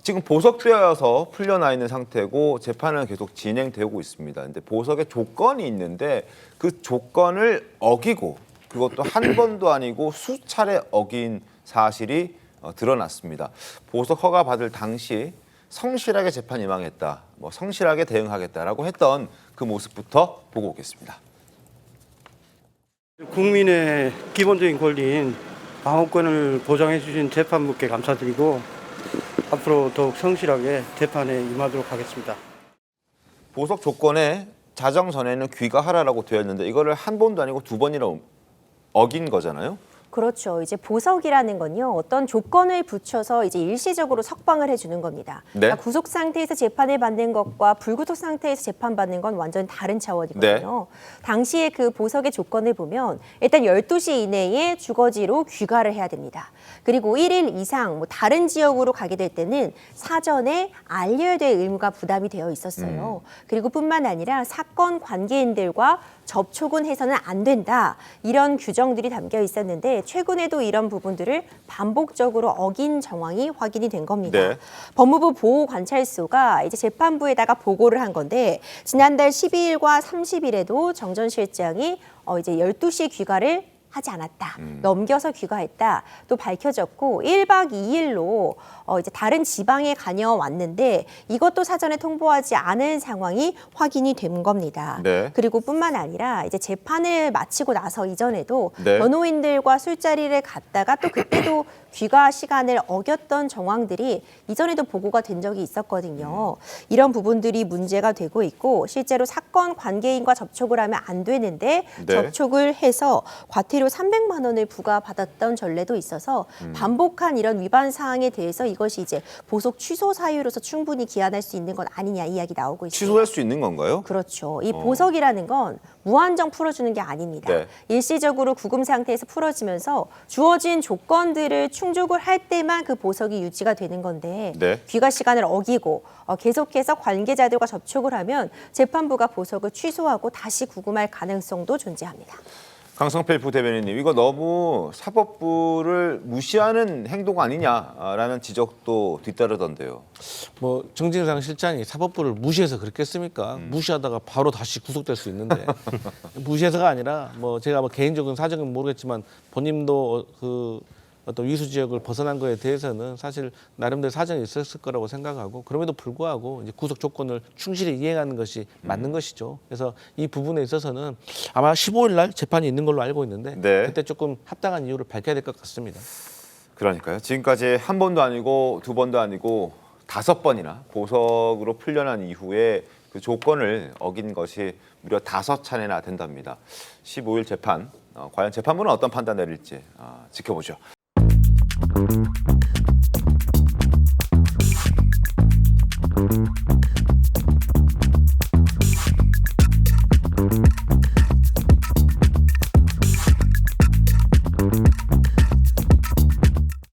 지금 보석되어서 풀려나 있는 상태고 재판은 계속 진행되고 있습니다. 근데 보석에 조건이 있는데 그 조건을 어기고 그것도 한 번도 아니고 수차례 어긴 사실이 드러났습니다. 보석 허가 받을 당시 성실하게 재판 임하겠다, 성실하게 대응하겠다라고 했던 그 모습부터 보고 오겠습니다. 국민의 기본적인 권리인 방어권을 보장해 주신 재판부께 감사드리고 앞으로 더욱 성실하게 재판에 임하도록 하겠습니다. 보석 조건에 자정 전에는 귀가하라라고 되어 있는데 이거를 한 번도 아니고 두 번이나 어긴 거잖아요. 그렇죠. 이제 보석이라는 건요, 어떤 조건을 붙여서 이제 일시적으로 석방을 해주는 겁니다. 네. 그러니까 구속 상태에서 재판을 받는 것과 불구속 상태에서 재판받는 건 완전 다른 차원이거든요. 당시에 그 보석의 조건을 보면 일단 12시 이내에 주거지로 귀가를 해야 됩니다. 그리고 1일 이상 다른 지역으로 가게 될 때는 사전에 알려야 될 의무가 부담이 되어 있었어요. 그리고 뿐만 아니라 사건 관계인들과 접촉은 해서는 안 된다. 이런 규정들이 담겨 있었는데 최근에도 이런 부분들을 반복적으로 어긴 정황이 확인이 된 겁니다. 네. 법무부 보호관찰소가 이제 재판부에다가 보고를 한 건데 지난달 12일과 30일에도 정 전 실장이 이제 12시 귀가를 하지 않았다. 넘겨서 귀가했다. 또 밝혀졌고 1박 2일로 이제 다른 지방에 다녀왔는데 이것도 사전에 통보하지 않은 상황이 확인이 된 겁니다. 네. 그리고 뿐만 아니라 이제 재판을 마치고 나서 이전에도 네. 변호인들과 술자리를 갔다가 또 그때도 귀가 시간을 어겼던 정황들이 이전에도 보고가 된 적이 있었거든요. 이런 부분들이 문제가 되고 있고 실제로 사건 관계인과 접촉을 하면 안 되는데 네. 접촉을 해서 과태료 300만 원을 부과받았던 전례도 있어서 반복한 이런 위반 사항에 대해서 이것이 이제 보석 취소 사유로서 충분히 기한할 수 있는 건 아니냐 이야기 나오고 있습니다. 취소할 수 있는 건가요? 그렇죠. 이 보석이라는 건 무한정 풀어주는 게 아닙니다. 네. 일시적으로 구금 상태에서 풀어지면서 주어진 조건들을 충족을 할 때만 그 보석이 유지가 되는 건데 네. 귀가 시간을 어기고 계속해서 관계자들과 접촉을 하면 재판부가 보석을 취소하고 다시 구금할 가능성도 존재합니다. 강성필 부대변인님, 이거 너무 사법부를 무시하는 행동 아니냐라는 지적도 뒤따르던데요. 정진상 실장이 사법부를 무시해서 그랬겠습니까? 무시하다가 바로 다시 구속될 수 있는데 무시해서가 아니라 제가 개인적인 사정은 모르겠지만 본인도 그 어떤 위수 지역을 벗어난 거에 대해서는 사실 나름대로 사정이 있었을 거라고 생각하고 그럼에도 불구하고 이제 구속 조건을 충실히 이행하는 것이 맞는 것이죠. 그래서 이 부분에 있어서는 아마 15일 날 재판이 있는 걸로 알고 있는데 네. 그때 조금 합당한 이유를 밝혀야 될 것 같습니다. 그러니까요. 지금까지 한 번도 아니고 두 번도 아니고 5번이나 보석으로 풀려난 이후에 그 조건을 어긴 것이 무려 5차례나 된답니다. 15일 재판, 과연 재판부는 어떤 판단 내릴지 지켜보죠.